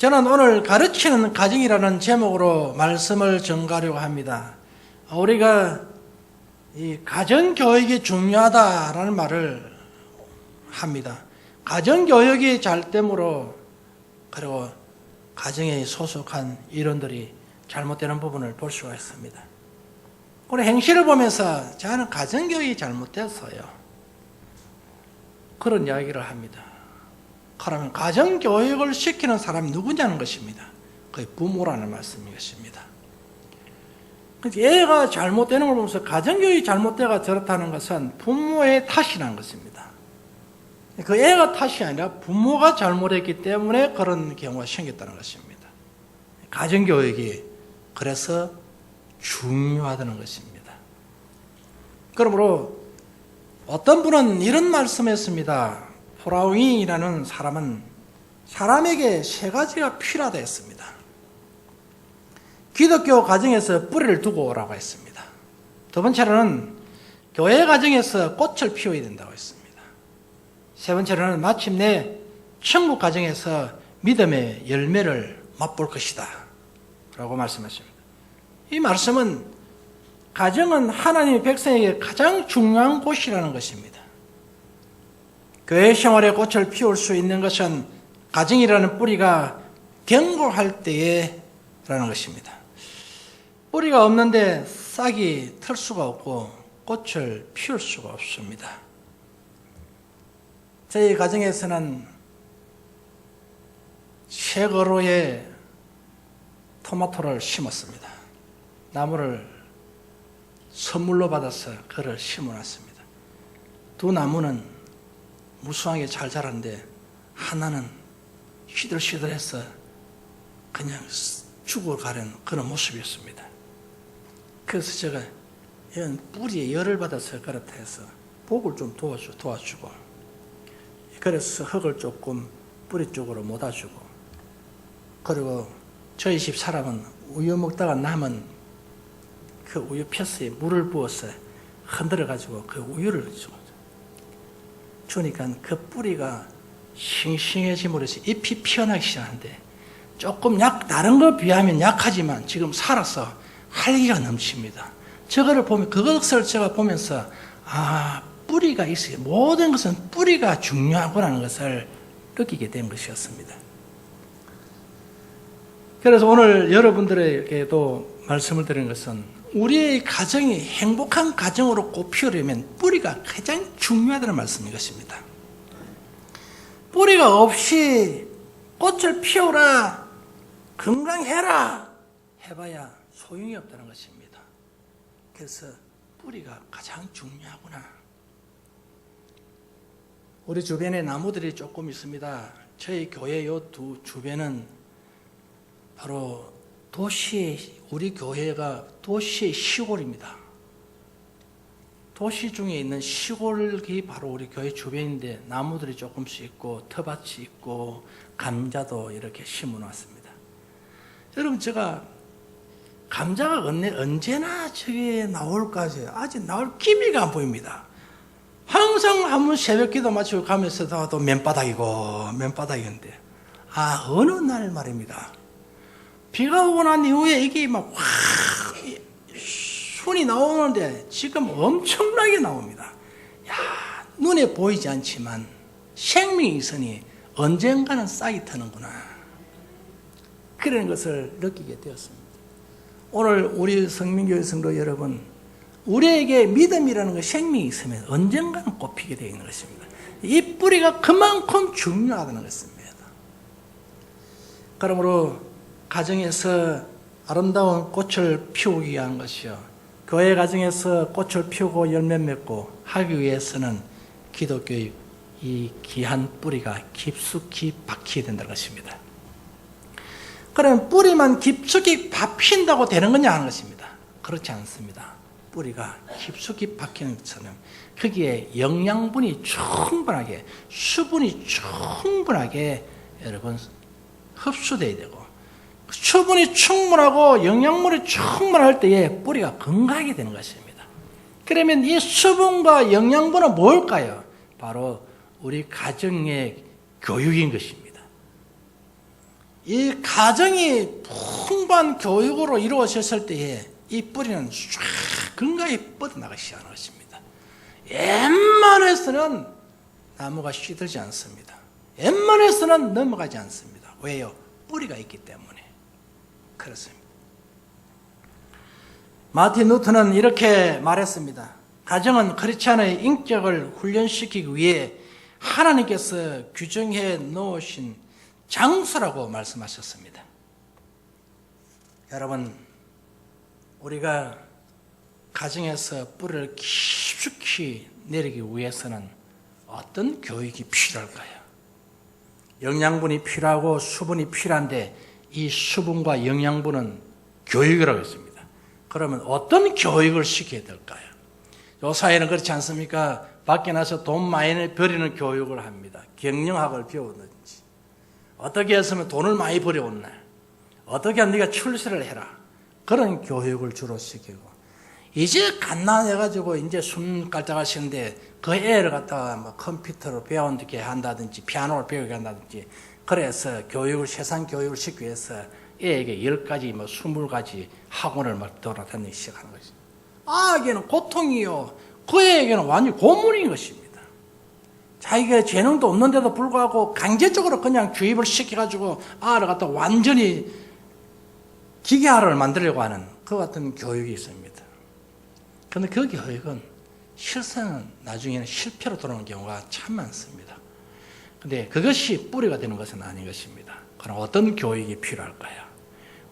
저는 오늘 가르치는 가정이라는 제목으로 말씀을 전가하려고 합니다. 우리가 이 가정교육이 중요하다라는 말을 합니다. 가정교육이 잘 되므로 그리고 가정에 소속한 일원들이 잘못되는 부분을 볼 수가 있습니다. 우리 행실을 보면서 저는 가정교육이 잘못됐어요. 그런 이야기를 합니다. 그러면 가정교육을 시키는 사람이 누구냐는 것입니다. 그게 부모라는 말씀인 것입니다. 애가 잘못되는 걸 보면서 가정교육이 잘못되가 저렇다는 것은 부모의 탓이라는 것입니다. 그 애가 탓이 아니라 부모가 잘못했기 때문에 그런 경우가 생겼다는 것입니다. 가정교육이 그래서 중요하다는 것입니다. 그러므로 어떤 분은 이런 말씀했습니다. 프라우잉이라는 사람은 사람에게 세 가지가 필요하다 했습니다. 기독교 가정에서 뿌리를 두고 오라고 했습니다. 두 번째로는 교회 가정에서 꽃을 피워야 된다고 했습니다. 세 번째로는 마침내 천국 가정에서 믿음의 열매를 맛볼 것이다 라고 말씀하십니다. 이 말씀은 가정은 하나님의 백성에게 가장 중요한 곳이라는 것입니다. 교회 생활에 꽃을 피울 수 있는 것은 가정이라는 뿌리가 견고할 때에라는 것입니다. 뿌리가 없는데 싹이 틀 수가 없고 꽃을 피울 수가 없습니다. 저희 가정에서는 새 그루에 토마토를 심었습니다. 나무를 선물로 받아서 그를 심어놨습니다. 두 나무는 무수하게 잘 자랐는데 하나는 시들시들해서 그냥 죽어가는 그런 모습이었습니다. 그래서 제가 이런 뿌리에 열을 받아서 그렇다 해서 복을 좀 도와주고 그래서 흙을 조금 뿌리 쪽으로 못아주고 그리고 저희 집 사람은 우유 먹다가 남은 그 우유 펴스에 물을 부어서 흔들어가지고 그 우유를 주니까 그 뿌리가 싱싱해짐으로 해서 잎이 피어나기 시작하는데 조금 다른 거 비하면 약하지만 지금 살아서 활기가 넘칩니다. 그것을 제가 보면서 뿌리가 있어요. 모든 것은 뿌리가 중요하구나는 것을 느끼게 된 것이었습니다. 그래서 오늘 여러분들에게도 말씀을 드리는 것은 우리의 가정이 행복한 가정으로 꼽히려면 뿌리가 가장 중요하다는 말씀인 것입니다. 뿌리가 없이 꽃을 피우라, 건강해라 해봐야 소용이 없다는 것입니다. 그래서 뿌리가 가장 중요하구나. 우리 주변에 나무들이 조금 있습니다. 저희 교회 요 두 주변은 바로 우리 교회가 도시의 시골입니다. 도시 중에 있는 시골이 바로 우리 교회 주변인데 나무들이 조금씩 있고 텃밭이 있고 감자도 이렇게 심어놨습니다. 여러분 제가 감자가 언제나 저게 나올까 아직 나올 기미가 안 보입니다. 항상 한번 새벽기도 마치고 가면서 또 맨바닥인데 어느 날 말입니다. 비가 오고 난 이후에 이게 막 순이 나오는데 지금 엄청나게 나옵니다. 눈에 보이지 않지만 생명이 있으니 언젠가는 싹이 트는구나. 그런 것을 느끼게 되었습니다. 오늘 우리 성민교회 성도 여러분, 우리에게 믿음이라는 것 생명이 있으면 언젠가는 꽃피게 되어 있는 것입니다. 이 뿌리가 그만큼 중요하다는 것입니다. 그러므로 가정에서 아름다운 꽃을 피우기 위한 것이요. 교회 가정에서 꽃을 피우고 열매 맺고 하기 위해서는 기독교의 이 귀한 뿌리가 깊숙이 박혀야 된다는 것입니다. 그럼 뿌리만 깊숙이 박힌다고 되는 거냐 하는 것입니다. 그렇지 않습니다. 뿌리가 깊숙이 박히는 것처럼 거기에 영양분이 충분하게, 수분이 충분하게 여러분 흡수돼야 되고 수분이 충분하고 영양분이 충분할 때에 뿌리가 건강하게 되는 것입니다. 그러면 이 수분과 영양분은 뭘까요? 바로 우리 가정의 교육인 것입니다. 이 가정이 풍부한 교육으로 이루어졌을 때에 이 뿌리는 쫙 건강히 뻗어나가기 시작하는 것입니다. 웬만해서는 나무가 시들지 않습니다. 웬만해서는 넘어가지 않습니다. 왜요? 뿌리가 있기 때문에 그렇습니다. 마틴 루터는 이렇게 말했습니다. 가정은 크리스찬의 인격을 훈련시키기 위해 하나님께서 규정해 놓으신 장소라고 말씀하셨습니다. 여러분, 우리가 가정에서 뿌리를 깊숙이 내리기 위해서는 어떤 교육이 필요할까요? 영양분이 필요하고 수분이 필요한데 이 수분과 영양분은 교육이라고 했습니다. 그러면 어떤 교육을 시켜야 될까요? 요 사회는 그렇지 않습니까? 밖에 나서 돈 많이 버리는 교육을 합니다. 경영학을 배우든지 어떻게 했으면 돈을 많이 버려온 날 어떻게 하면 네가 출세를 해라 그런 교육을 주로 시키고 이제 갓난해가지고 이제 숨 깔짝하시는데 그 애를 갖다가 뭐 컴퓨터로 배우게 한다든지 피아노를 배우게 한다든지 그래서 교육을 세상 교육을 시키기 위해서 애에게 10가지 뭐 20가지 학원을 막 돌아다니기 시작하는 것입니다. 아에게는 고통이요. 그 애에게는 완전히 고문인 것입니다. 자기가 재능도 없는데도 불구하고 강제적으로 그냥 주입을 시켜가지고 아를 갖다 완전히 기계화를 만들려고 하는 그 같은 교육이 있습니다. 그런데 그 교육은 실상은 나중에는 실패로 돌아오는 경우가 참 많습니다. 그런데 그것이 뿌리가 되는 것은 아닌 것입니다. 그럼 어떤 교육이 필요할까요?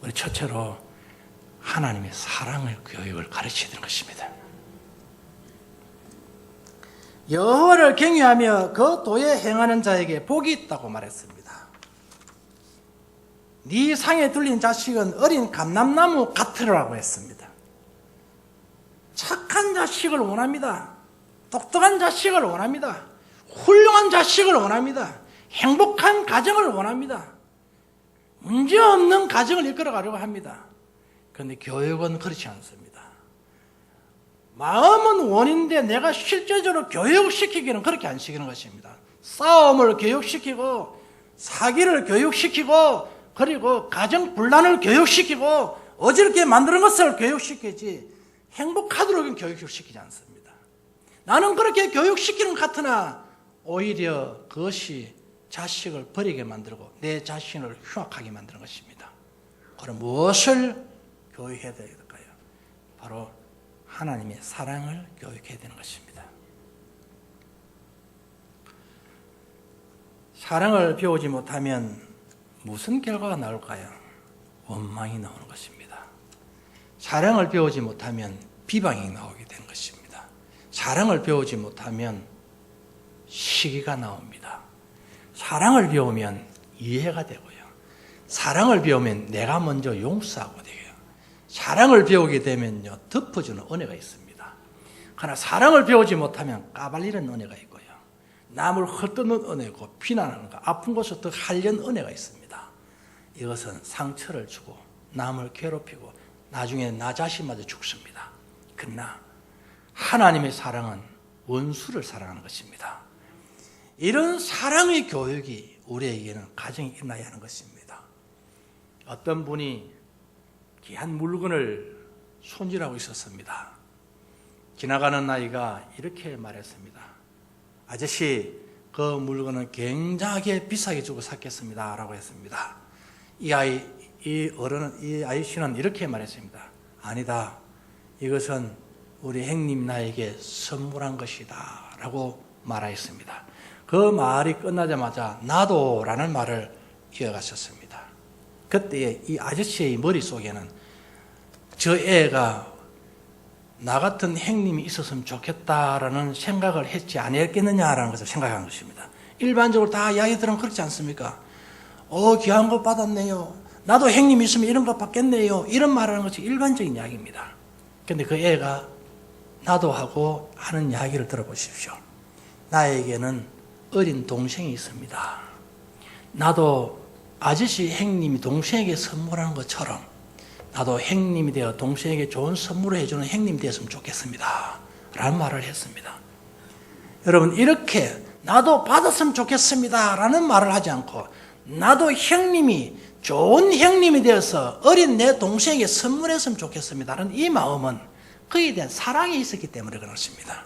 우리 첫째로 하나님의 사랑의 교육을 가르쳐야 되는 것입니다. 여호와를 경외하며 그 도에 행하는 자에게 복이 있다고 말했습니다. 네 상에 둘린 자식은 어린 감람나무 같으라고 했습니다. 착한 자식을 원합니다. 똑똑한 자식을 원합니다. 훌륭한 자식을 원합니다. 행복한 가정을 원합니다. 문제없는 가정을 이끌어가려고 합니다. 그런데 교육은 그렇지 않습니다. 마음은 원인데 내가 실제적으로 교육시키기는 그렇게 안 시키는 것입니다. 싸움을 교육시키고 사기를 교육시키고 그리고 가정 분란을 교육시키고 어지럽게 만드는 것을 교육시키지 행복하도록 교육시키지 않습니다. 나는 그렇게 교육시키는 것 같으나 오히려 그것이 자식을 버리게 만들고 내 자신을 흉악하게 만드는 것입니다. 그럼 무엇을 교육해야 될까요? 바로 하나님의 사랑을 교육해야 되는 것입니다. 사랑을 배우지 못하면 무슨 결과가 나올까요? 원망이 나오는 것입니다. 사랑을 배우지 못하면 비방이 나오게 되는 것입니다. 사랑을 배우지 못하면 시기가 나옵니다. 사랑을 배우면 이해가 되고요. 사랑을 배우면 내가 먼저 용서하고 돼요. 사랑을 배우게 되면요, 덮어주는 은혜가 있습니다. 그러나 사랑을 배우지 못하면 까발리는 은혜가 있고요. 남을 헐뜯는 은혜고 비난하는 것, 아픈 곳을 더 하려는 은혜가 있습니다. 이것은 상처를 주고 남을 괴롭히고 나중에 나 자신마저 죽습니다. 그러나 하나님의 사랑은 원수를 사랑하는 것입니다. 이런 사랑의 교육이 우리에게는 가정에 일어나야 하는 것입니다. 어떤 분이 귀한 물건을 손질하고 있었습니다. 지나가는 아이가 이렇게 말했습니다. 아저씨, 그 물건은 굉장히 비싸게 주고 샀겠습니다 라고 했습니다. 이 아저씨는 이렇게 말했습니다. 아니다, 이것은 우리 형님 나에게 선물한 것이다 라고 말하였습니다. 그 말이 끝나자마자 나도 라는 말을 이어갔었습니다. 그때 이 아저씨의 머릿속에는 저 애가 나 같은 형님이 있었으면 좋겠다라는 생각을 했지 아니었겠느냐라는 것을 생각한 것입니다. 일반적으로 다 이야기들은 그렇지 않습니까? 귀한 거 받았네요. 나도 형님이 있으면 이런 거 받겠네요. 이런 말하는 것이 일반적인 이야기입니다. 그런데 그 애가 나도 하고 하는 이야기를 들어보십시오. 나에게는 어린 동생이 있습니다. 나도 아저씨 형님이 동생에게 선물하는 것처럼 나도 형님이 되어 동생에게 좋은 선물을 해주는 형님이 되었으면 좋겠습니다 라는 말을 했습니다. 여러분, 이렇게 나도 받았으면 좋겠습니다 라는 말을 하지 않고 나도 형님이 좋은 형님이 되어서 어린 내 동생에게 선물했으면 좋겠습니다라는 이 마음은 그에 대한 사랑이 있었기 때문에 그렇습니다.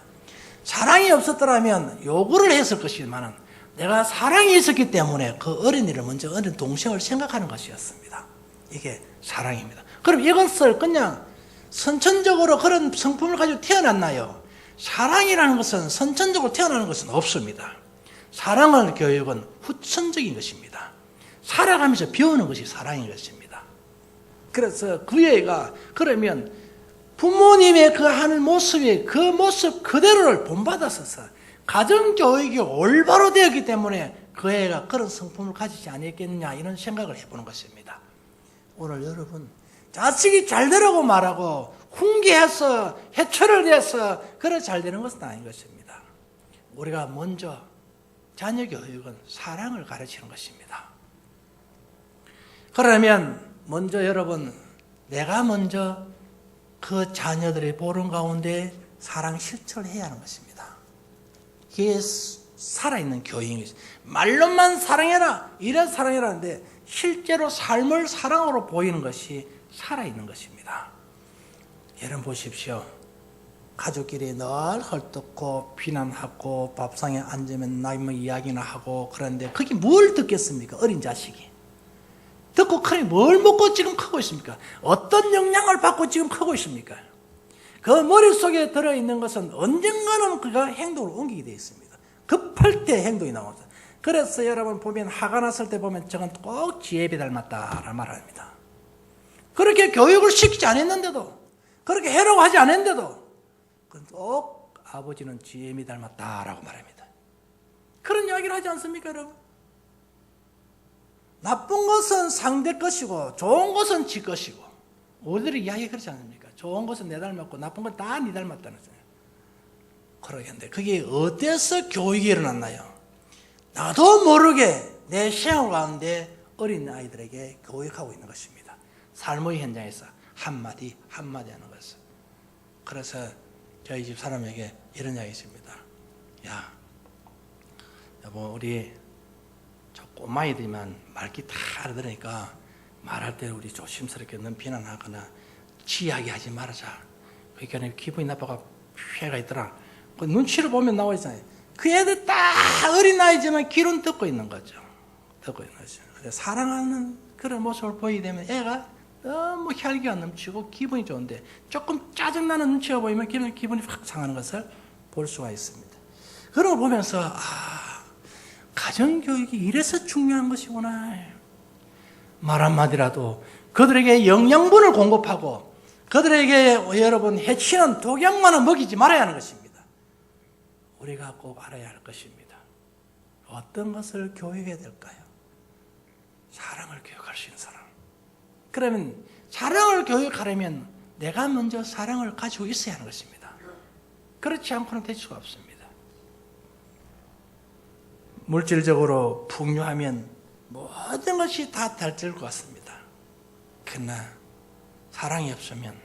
사랑이 없었더라면 요구를 했을 것이지만 내가 사랑이 있었기 때문에 그 어린이를 먼저 어린 동생을 생각하는 것이었습니다. 이게 사랑입니다. 그럼 이것을 그냥 선천적으로 그런 성품을 가지고 태어났나요? 사랑이라는 것은 선천적으로 태어나는 것은 없습니다. 사랑을 교육은 후천적인 것입니다. 살아가면서 배우는 것이 사랑인 것입니다. 그래서 그 애가 그러면 부모님의 그 하는 모습이 그 모습 그대로를 본받았어서 가정교육이 올바로 되었기 때문에 그 애가 그런 성품을 가지지 않았겠느냐 이런 생각을 해보는 것입니다. 오늘 여러분 자식이 잘 되라고 말하고 훈계해서 해초를 내서 그래 잘 되는 것은 아닌 것입니다. 우리가 먼저 자녀 교육은 사랑을 가르치는 것입니다. 그러면 먼저 여러분 내가 먼저 그 자녀들이 보는 가운데 사랑 실천을 해야 하는 것입니다. 이게 살아있는 교육인 것입니다. 말로만 사랑해라 이런 사랑해라 하는데 실제로 삶을 사랑으로 보이는 것이 살아있는 것입니다. 여러분 보십시오. 가족끼리 늘 헐떡고 비난하고 밥상에 앉으면 나이뭐 이야기나 하고 그런데 그게 뭘 듣겠습니까? 어린 자식이. 듣고 크니 뭘 먹고 지금 크고 있습니까? 어떤 영향을 받고 지금 크고 있습니까? 그 머릿속에 들어있는 것은 언젠가는 그가 행동을 옮기게 되어 있습니다. 급할 때 행동이 나옵니다. 그래서 여러분 보면 화가 났을 때 보면 저건 꼭 지혜비 닮았다라는 말을 합니다. 그렇게 교육을 시키지 않았는데도 그렇게 해라고 하지 않았는데도 꼭 아버지는 지혜미 닮았다라고 말합니다. 그런 이야기를 하지 않습니까 여러분? 나쁜 것은 상대 것이고 좋은 것은 지 것이고 우리들이 이야기 그렇지 않습니까? 좋은 것은 내 닮았고 나쁜 건 다 네 닮았다는 거예요. 그러겠는데 그게 어디서 교육이 일어났나요? 나도 모르게 내 생활 가운데 어린 아이들에게 교육하고 있는 것입니다. 삶의 현장에서 한마디 한마디 하는 것을. 그래서 저희 집 사람에게 이런 이야기 있습니다. 야 여보 우리 저 꼬마이들만 말귀 다 알아들으니까 말할 때 우리 조심스럽게 넌 비난하거나 지이야기하지 말자. 그러니까 기분이 나빠가 피해가 있더라. 그 눈치를 보면 나와 있잖아요. 그 애들 딱 어린아이지만 귀는 듣고 있는 거죠. 듣고 있는 거죠. 사랑하는 그런 모습을 보이게 되면 애가 너무 혈기가 넘치고 기분이 좋은데 조금 짜증나는 눈치가 보이면 기분이 확 상하는 것을 볼 수가 있습니다. 그런 걸 보면서 가정교육이 이래서 중요한 것이구나. 말 한마디라도 그들에게 영양분을 공급하고 그들에게 여러분 해치는 독약만은 먹이지 말아야 하는 것입니다. 우리가 꼭 알아야 할 것입니다. 어떤 것을 교육해야 될까요? 사랑을 교육할 수 있는 사람. 그러면 사랑을 교육하려면 내가 먼저 사랑을 가지고 있어야 하는 것입니다. 그렇지 않고는 될 수가 없습니다. 물질적으로 풍요하면 모든 것이 다 달될 것 같습니다. 그러나 사랑이 없으면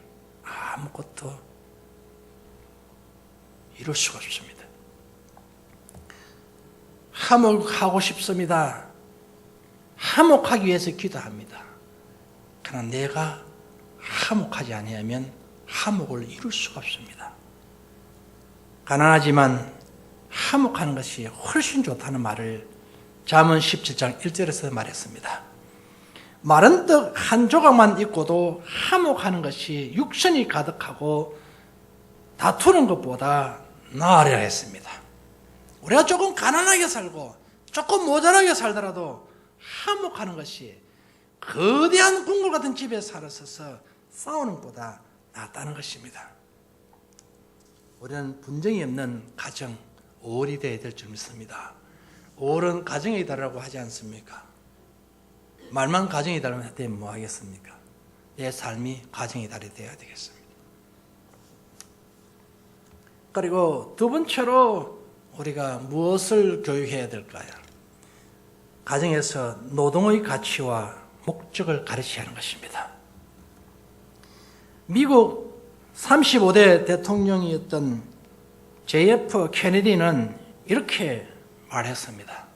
아무것도 이룰 수가 없습니다. 화목하고 싶습니다. 화목하기 위해서 기도합니다. 그러나 내가 화목하지 아니하면 화목을 이룰 수가 없습니다. 가난하지만 화목하는 것이 훨씬 좋다는 말을 잠언 17장 1절에서 말했습니다. 마른 떡 한 조각만 있고도 화목하는 것이 육신이 가득하고 다투는 것보다 나으리라 했습니다. 우리가 조금 가난하게 살고 조금 모자라게 살더라도 화목하는 것이 거대한 궁궐 같은 집에 살아서서 싸우는 것보다 낫다는 것입니다. 우리는 분쟁이 없는 가정, 오월이 되어야 될 줄 믿습니다. 오월은 가정의 달이라고 하지 않습니까? 말만 가정의 달이면 되면 뭐 하겠습니까? 내 삶이 가정의 달이 되어야 되겠습니다. 그리고 두 번째로 우리가 무엇을 교육해야 될까요? 가정에서 노동의 가치와 목적을 가르쳐야 하는 것입니다. 미국 35대 대통령이었던 JF 케네디는 이렇게 말했습니다.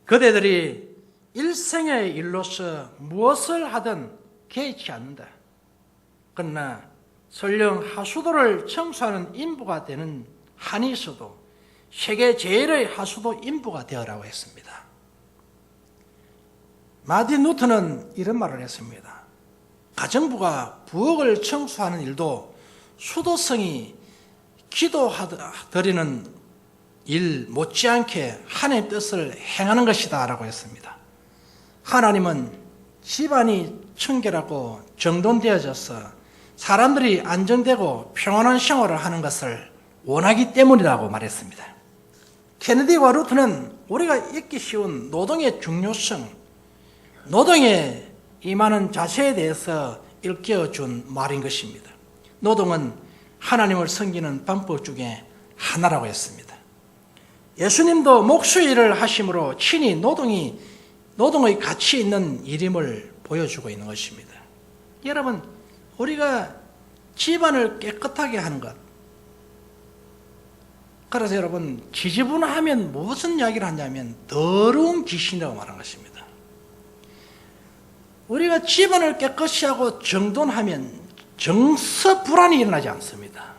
그대들이 일생의 일로서 무엇을 하든 개의치 않는다. 그러나 설령 하수도를 청소하는 인부가 되는 한이 있어도 세계 제일의 하수도 인부가 되어라고 했습니다. 마틴 루터는 이런 말을 했습니다. 가정부가 부엌을 청소하는 일도 수도성이 기도드리는 일 못지않게 하나님의 뜻을 행하는 것이다 라고 했습니다. 하나님은 집안이 청결하고 정돈되어져서 사람들이 안정되고 평안한 생활을 하는 것을 원하기 때문이라고 말했습니다. 케네디와 루트는 우리가 잊기 쉬운 노동의 중요성, 노동에 임하는 자세에 대해서 일깨워준 말인 것입니다. 노동은 하나님을 섬기는 방법 중에 하나라고 했습니다. 예수님도 목수일을 하심으로 친히 노동의 가치 있는 일임을 보여주고 있는 것입니다. 여러분, 우리가 집안을 깨끗하게 하는 것, 그래서 여러분 지저분하면 무슨 이야기를 하냐면 더러운 귀신이라고 말하는 것입니다. 우리가 집안을 깨끗이 하고 정돈하면 정서 불안이 일어나지 않습니다.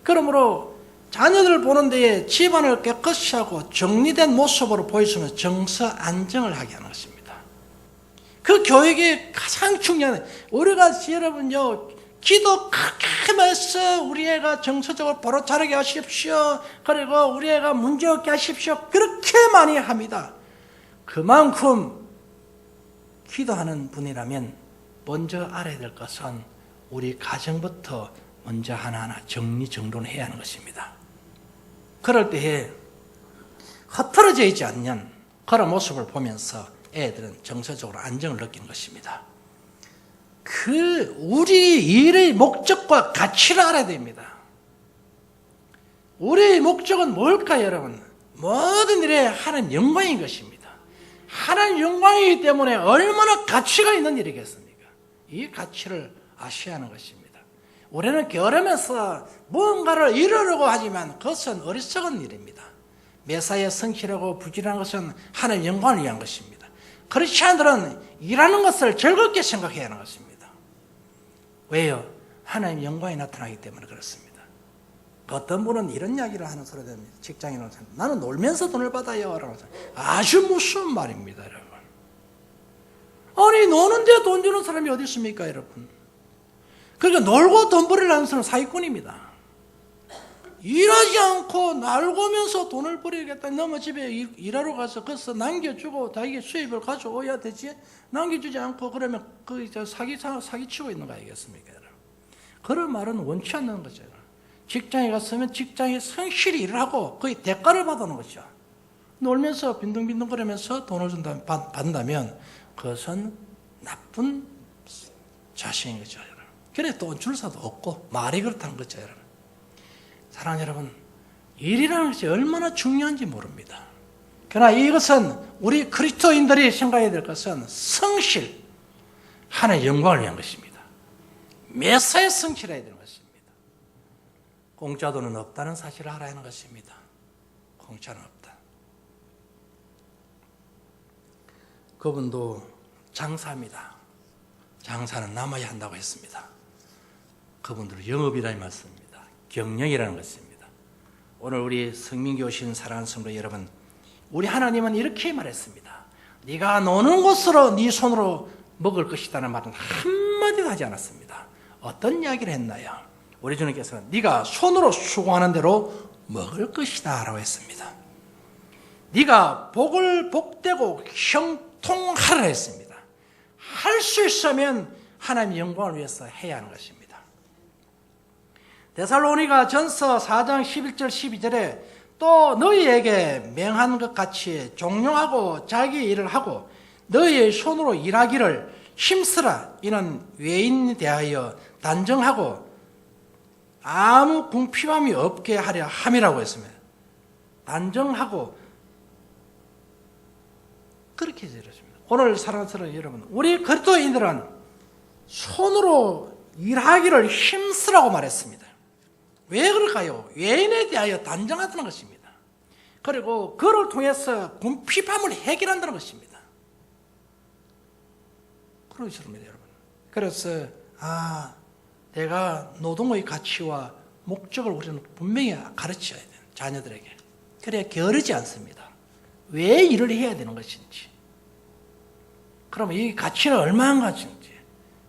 그러므로 자녀들 보는 데에 집안을 깨끗이 하고 정리된 모습으로 보여주면 정서 안정을 하게 하는 것입니다. 그 교육이 가장 중요한, 우리가 여러분요, 기도 크게 해서 우리 애가 정서적으로 바로 자라게 하십시오. 그리고 우리 애가 문제 없게 하십시오. 그렇게 많이 합니다. 그만큼 기도하는 분이라면 먼저 알아야 될 것은 우리 가정부터 먼저 하나하나 정리정돈해야 하는 것입니다. 그럴 때에 흐트러져 있지 않는 그런 모습을 보면서 애들은 정서적으로 안정을 느끼는 것입니다. 우리 일의 목적과 가치를 알아야 됩니다. 우리의 목적은 뭘까요, 여러분? 모든 일에 하나님 영광인 것입니다. 하나님 영광이기 때문에 얼마나 가치가 있는 일이겠습니까? 이 가치를 아셔야 하는 것입니다. 우리는 게으르면서 무언가를 이루려고 하지만 그것은 어리석은 일입니다. 매사에 성실하고 부지런한 것은 하나님 영광을 위한 것입니다. 크리스찬들은 일하는 것을 즐겁게 생각해야 하는 것입니다. 왜요? 하나님 영광이 나타나기 때문에 그렇습니다. 어떤 분은 이런 이야기를 하는 소리가 됩니다. 직장인은 나는 놀면서 돈을 받아요 라고. 아주 무슨 말입니다, 여러분. 아니 노는데 돈 주는 사람이 어디 있습니까, 여러분? 그러니까 놀고 돈 벌이려는 사람은 사기꾼입니다. 일하지 않고 날고면서 돈을 벌이겠다. 너무 집에 일하러 가서 거기서 남겨주고 자기 수입을 가져오야 되지. 남겨주지 않고 그러면 사기치고 있는 거 아니겠습니까? 그런 말은 원치 않는 거죠. 직장에 갔으면 직장에 성실히 일을 하고 거의 대가를 받아오는 거죠. 놀면서 빈둥빈둥 거리면서 돈을 받는다면 그것은 나쁜 자신인 거죠. 그래 돈 줄 사도 없고 말이 그렇다는 거죠, 여러분. 사랑하는 여러분, 일이라는 것이 얼마나 중요한지 모릅니다. 그러나 이것은 우리 그리스도인들이 생각해야 될 것은 성실, 하나님의 영광을 위한 것입니다. 매사에 성실해야 되는 것입니다. 공짜 돈은 없다는 사실을 알아야 하는 것입니다. 공짜는 없다. 그분도 장사입니다. 장사는 남아야 한다고 했습니다. 그분들은 영업이라는 말씀입니다. 경영이라는 것입니다. 오늘 우리 성민교 오신 사랑하는 성도 여러분, 우리 하나님은 이렇게 말했습니다. 네가 노는 곳으로 네 손으로 먹을 것이라는 말은 한마디도 하지 않았습니다. 어떤 이야기를 했나요? 우리 주님께서는 네가 손으로 수고하는 대로 먹을 것이다 라고 했습니다. 네가 복을 복되고 형통하라 했습니다. 할 수 있으면 하나님의 영광을 위해서 해야 하는 것입니다. 데살로니가 전서 4장 11절 12절에 또 너희에게 명한 것 같이 종용하고 자기 일을 하고 너희의 손으로 일하기를 힘쓰라. 이는 외인에 대하여 단정하고 아무 궁핍함이 없게 하려 함이라고 했습니다. 단정하고 그렇게 되었습니다. 오늘 사랑스러운 여러분, 우리 그리스도인들은 손으로 일하기를 힘쓰라고 말했습니다. 왜 그럴까요? 외인에 대하여 단정하다는 것입니다. 그리고 그를 통해서 궁핍함을 해결한다는 것입니다. 그러시랍니다, 여러분. 그래서 내가 노동의 가치와 목적을 우리는 분명히 가르쳐야 돼요, 자녀들에게. 그래야 게으르지 않습니다. 왜 일을 해야 되는 것인지, 그러면 이 가치는 얼마나 가치인지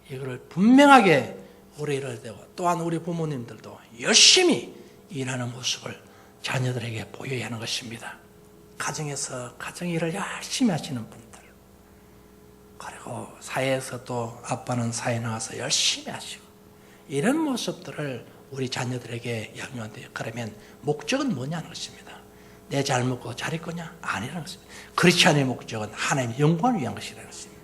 이거를 분명하게 우리 일을 되고, 또한 우리 부모님들도 열심히 일하는 모습을 자녀들에게 보여야 하는 것입니다. 가정에서 가정 일을 열심히 하시는 분들, 그리고 사회에서 또 아빠는 사회 나가서 열심히 하시고, 이런 모습들을 우리 자녀들에게 양육한대요. 그러면 목적은 뭐냐는 것입니다. 내 잘 먹고 잘 있거냐? 아니라는 것입니다. 크리스찬의 목적은 하나님의 영광을 위한 것이라는 것입니다.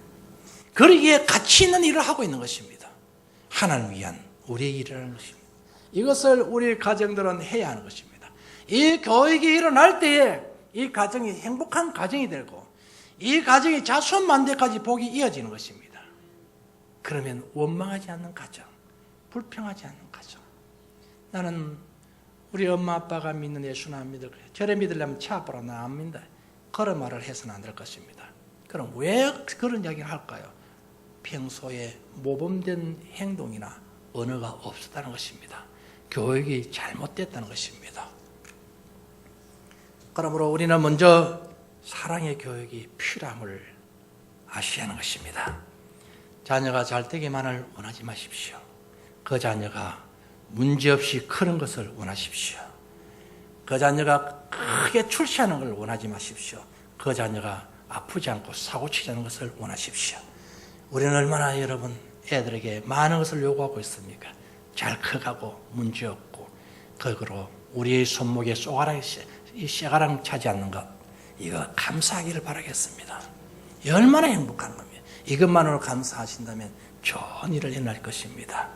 그러기에 가치 있는 일을 하고 있는 것입니다. 하나님을 위한 우리의 일이라는 것입니다. 이것을 우리 가정들은 해야 하는 것입니다. 이 교육이 일어날 때에 이 가정이 행복한 가정이 되고, 이 가정이 자손만대까지 복이 이어지는 것입니다. 그러면 원망하지 않는 가정, 불평하지 않는 가정. 나는 우리 엄마 아빠가 믿는 예수는 안 믿을 거예요. 저래 믿으려면 차 앞으로 나 안 믿는다. 그런 말을 해서는 안 될 것입니다. 그럼 왜 그런 이야기를 할까요? 평소에 모범된 행동이나 언어가 없었다는 것입니다. 교육이 잘못됐다는 것입니다. 그러므로 우리는 먼저 사랑의 교육이 필요함을 아셔야 하는 것입니다. 자녀가 잘 되기만을 원하지 마십시오. 그 자녀가 문제없이 크는 것을 원하십시오. 그 자녀가 크게 출세하는 것을 원하지 마십시오. 그 자녀가 아프지 않고 사고치지 않는 것을 원하십시오. 우리는 얼마나 여러분 애들에게 많은 것을 요구하고 있습니까? 잘 커가고 문제없고, 그거로 우리의 손목에 이 쇠가랑 차지 않는 것, 이거 감사하기를 바라겠습니다. 얼마나 행복한 겁니다. 이것만으로 감사하신다면 좋은 일을 일어날 것입니다.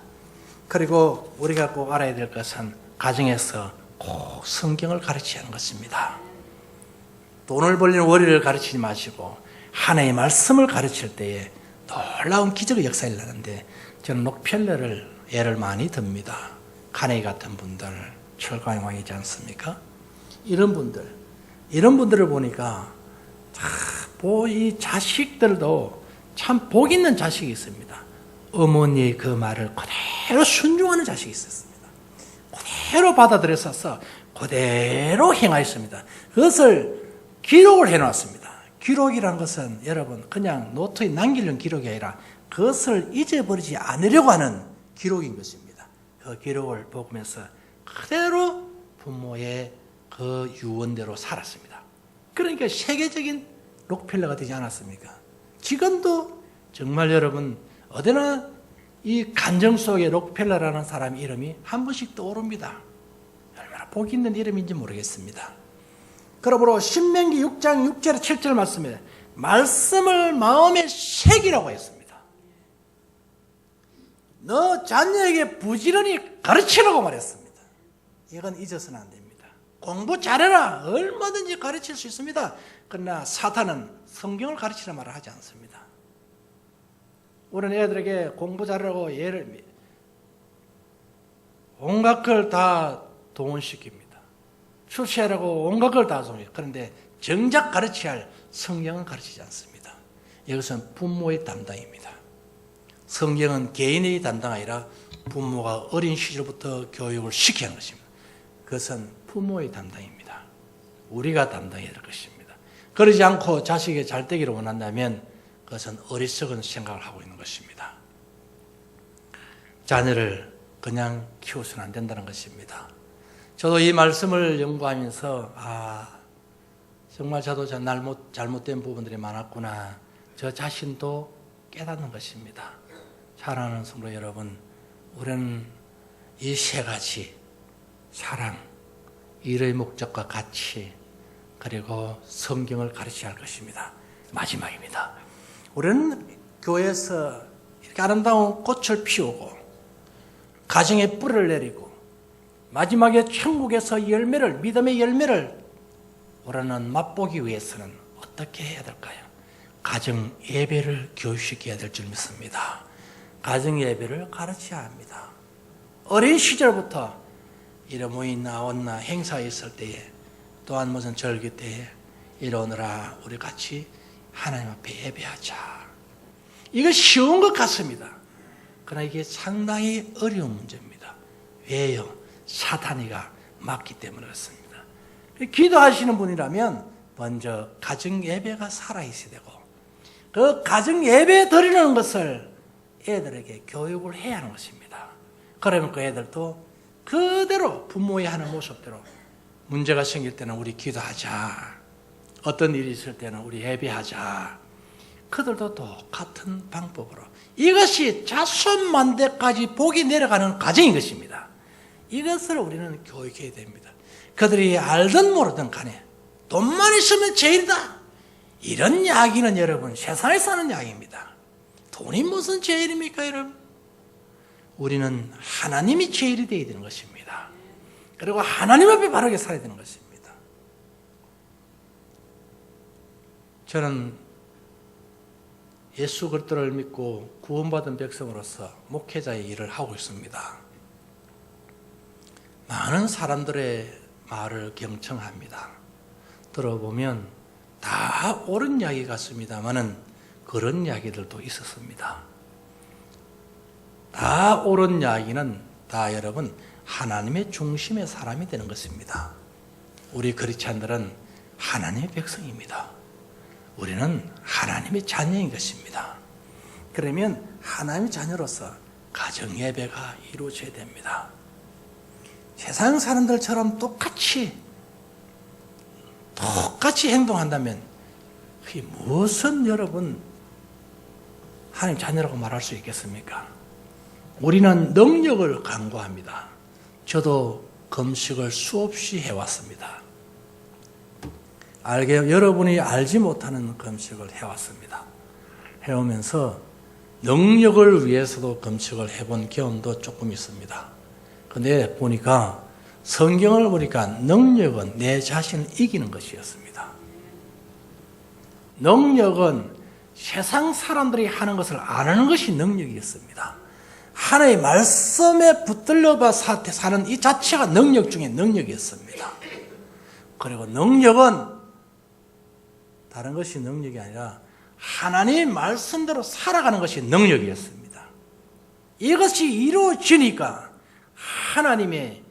그리고 우리가 꼭 알아야 될 것은 가정에서 꼭 성경을 가르쳐야 하는 것입니다. 돈을 벌리는 원리를 가르치지 마시고 하나님의 말씀을 가르칠 때에 놀라운 기적의 역사가 일어나는데, 저는 록펠러를 예를 많이 듭니다. 카네기 같은 분들, 철강의 왕이지 않습니까? 이런 분들을 보니까 이 자식들도 참 복 있는 자식이 있습니다. 어머니의 그 말을 그대로 순종하는 자식이 있었습니다. 그대로 받아들였어서 그대로 행하였습니다. 그것을 기록을 해놨습니다. 기록이라는 것은 여러분 그냥 노트에 남기려는 기록이 아니라 그것을 잊어버리지 않으려고 하는 기록인 것입니다. 그 기록을 보면서 그대로 부모의 그 유언대로 살았습니다. 그러니까 세계적인 록펠러가 되지 않았습니까? 지금도 정말 여러분 어디나 이 간정 속에 록펠러라는 사람 이름이 한 번씩 떠오릅니다. 얼마나 복 있는 이름인지 모르겠습니다. 그러므로 신명기 6장 6절 7절 말씀에 말씀을 마음에 새기라고 했습니다. 너 자녀에게 부지런히 가르치라고 말했습니다. 이건 잊어서는 안 됩니다. 공부 잘해라. 얼마든지 가르칠 수 있습니다. 그러나 사탄은 성경을 가르치라 말을 하지 않습니다. 우리는 애들에게 공부 잘하라고 온갖 걸 다 동원시킵니다. 출세하라고 온갖 걸 다 동원시킵니다. 그런데 정작 가르쳐야 할 성경은 가르치지 않습니다. 이것은 부모의 담당입니다. 성경은 개인의 담당 아니라 부모가 어린 시절부터 교육을 시켜야 하는 것입니다. 그것은 부모의 담당입니다. 우리가 담당해야 될 것입니다. 그러지 않고 자식이 잘 되기를 원한다면 그것은 어리석은 생각을 하고 있는 것입니다. 자녀를 그냥 키워서는 안 된다는 것입니다. 저도 이 말씀을 연구하면서 정말 저도 잘못된 부분들이 많았구나. 저 자신도 깨닫는 것입니다. 사랑하는 성도 여러분, 우리는 이 세 가지 사랑, 일의 목적과 가치, 그리고 성경을 가르쳐야 할 것입니다. 마지막입니다. 우리는 교회에서 이렇게 아름다운 꽃을 피우고 가정에 뿌리를 내리고 마지막에 천국에서 믿음의 열매를 우리는 맛보기 위해서는 어떻게 해야 될까요? 가정 예배를 교육시켜야 될 줄 믿습니다. 가정 예배를 가르쳐야 합니다. 어린 시절부터 이런 모임 나왔나 행사에 있을 때에 또한 무슨 절기 때에 이러느라 우리 같이 하나님 앞에 예배하자. 이거 쉬운 것 같습니다. 그러나 이게 상당히 어려운 문제입니다. 왜요? 사탄이가 막기 때문에 그렇습니다. 기도하시는 분이라면 먼저 가정 예배가 살아있어야 되고, 그 가정 예배 드리는 것을 애들에게 교육을 해야 하는 것입니다. 그러면 그 애들도 그대로 부모의 하는 모습대로 문제가 생길 때는 우리 기도하자, 어떤 일이 있을 때는 우리 예배하자, 그들도 똑같은 방법으로 이것이 자손만대까지 복이 내려가는 과정인 것입니다. 이것을 우리는 교육해야 됩니다. 그들이 알든 모르든 간에 돈만 있으면 제일이다, 이런 이야기는 여러분 세상에 사는 이야기입니다. 돈이 무슨 제일입니까 여러분? 우리는 하나님이 제일이 되어야 되는 것입니다. 그리고 하나님 앞에 바르게 살아야 되는 것입니다. 저는 예수 그리스도를 믿고 구원받은 백성으로서 목회자의 일을 하고 있습니다. 많은 사람들의 말을 경청합니다. 들어보면 다 옳은 이야기 같습니다만은 그런 이야기들도 있었습니다. 다 옳은 이야기는 다 여러분 하나님의 중심의 사람이 되는 것입니다. 우리 크리스찬들은 하나님의 백성입니다. 우리는 하나님의 자녀인 것입니다. 그러면 하나님의 자녀로서 가정 예배가 이루어져야 됩니다. 세상 사람들처럼 똑같이 행동한다면 그게 무슨 여러분 하나님 자녀라고 말할 수 있겠습니까? 우리는 능력을 강구합니다. 저도 금식을 수없이 해왔습니다. 여러분이 알지 못하는 금식을 해왔습니다. 해오면서 능력을 위해서도 금식을 해본 경험도 조금 있습니다. 근데 보니까 성경을 보니까 능력은 내 자신을 이기는 것이었습니다. 능력은 세상 사람들이 하는 것을 안 하는 것이 능력이었습니다. 하나님의 말씀에 붙들려 사는 이 자체가 능력 중에 능력이었습니다. 그리고 능력은 다른 것이 능력이 아니라 하나님의 말씀대로 살아가는 것이 능력이었습니다. 이것이 이루어지니까 하나님의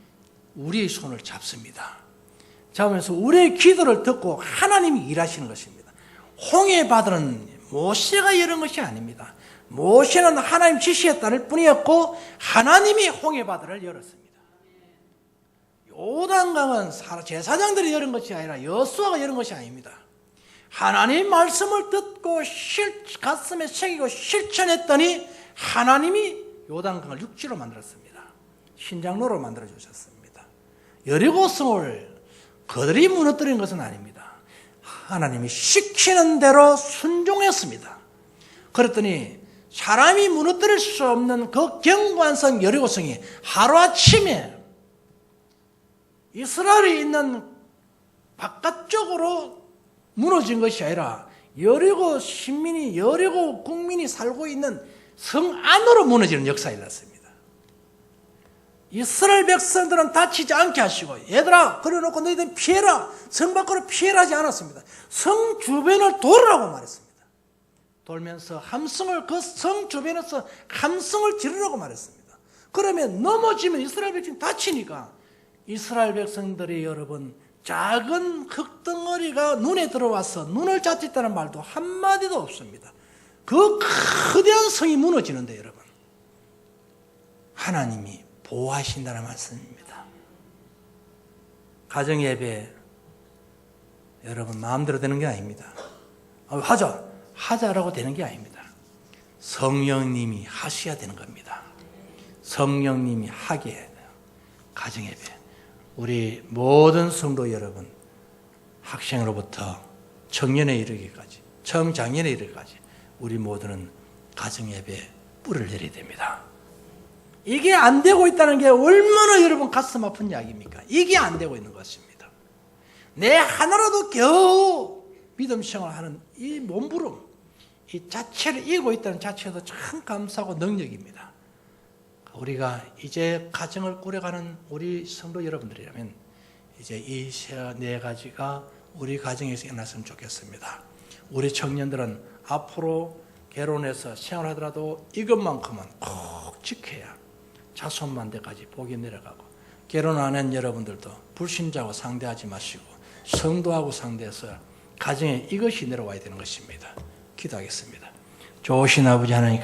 우리의 손을 잡습니다. 잡으면서 우리의 기도를 듣고 하나님이 일하시는 것입니다. 홍해바다는 모세가 열은 것이 아닙니다. 모세는 하나님 지시에 따를 뿐이었고 하나님이 홍해바다를 열었습니다. 요단강은 제사장들이 열은 것이 아니라 여호수아가 열은 것이 아닙니다. 하나님 말씀을 듣고 가슴에 새기고 실천했더니 하나님이 요단강을 육지로 만들었습니다. 신장로로 만들어 주셨습니다. 여리고성을 그들이 무너뜨린 것은 아닙니다. 하나님이 시키는 대로 순종했습니다. 그랬더니 사람이 무너뜨릴 수 없는 그 경관성 여리고성이 하루아침에 이스라엘이 있는 바깥쪽으로 무너진 것이 아니라 여리고 시민이, 여리고 국민이 살고 있는 성 안으로 무너지는 역사가 일어났습니다. 이스라엘 백성들은 다치지 않게 하시고, 얘들아 그래놓고 너희들 피해라, 성 밖으로 피해라 하지 않았습니다. 성 주변을 돌으라고 말했습니다. 돌면서 함성을, 그 성 주변에서 함성을 지르라고 말했습니다. 그러면 넘어지면 이스라엘 백성이 다치니까 이스라엘 백성들이 여러분 작은 흙덩어리가 눈에 들어와서 눈을 짰다는 말도 한마디도 없습니다. 그 거대한 성이 무너지는데 여러분 하나님이 보호하신다는 말씀입니다. 가정예배 여러분 마음대로 되는 게 아닙니다. 하자라고 되는 게 아닙니다. 성령님이 하셔야 되는 겁니다. 성령님이 하게 해야 돼요. 가정예배 우리 모든 성도 여러분 학생으로부터 청년에 이르기까지 청장년에 이르기까지 우리 모두는 가정예배에 뿔을 내려야 됩니다. 이게 안 되고 있다는 게 얼마나 여러분 가슴 아픈 이야기입니까? 이게 안 되고 있는 것입니다. 내 하나라도 겨우 믿음 생활하는 이 몸부림, 이 자체를 이기고 있다는 자체도 참 감사하고 능력입니다. 우리가 이제 가정을 꾸려가는 우리 성도 여러분들이라면 이제 이 네 가지가 우리 가정에서 일어났으면 좋겠습니다. 우리 청년들은 앞으로 결혼해서 생활하더라도 이것만큼은 꼭 지켜야 자손만대까지 복이 내려가고, 결혼 안 한 여러분들도 불신자하고 상대하지 마시고 성도하고 상대해서 가정에 이것이 내려와야 되는 것입니다. 기도하겠습니다. 좋으신 아버지 하나님,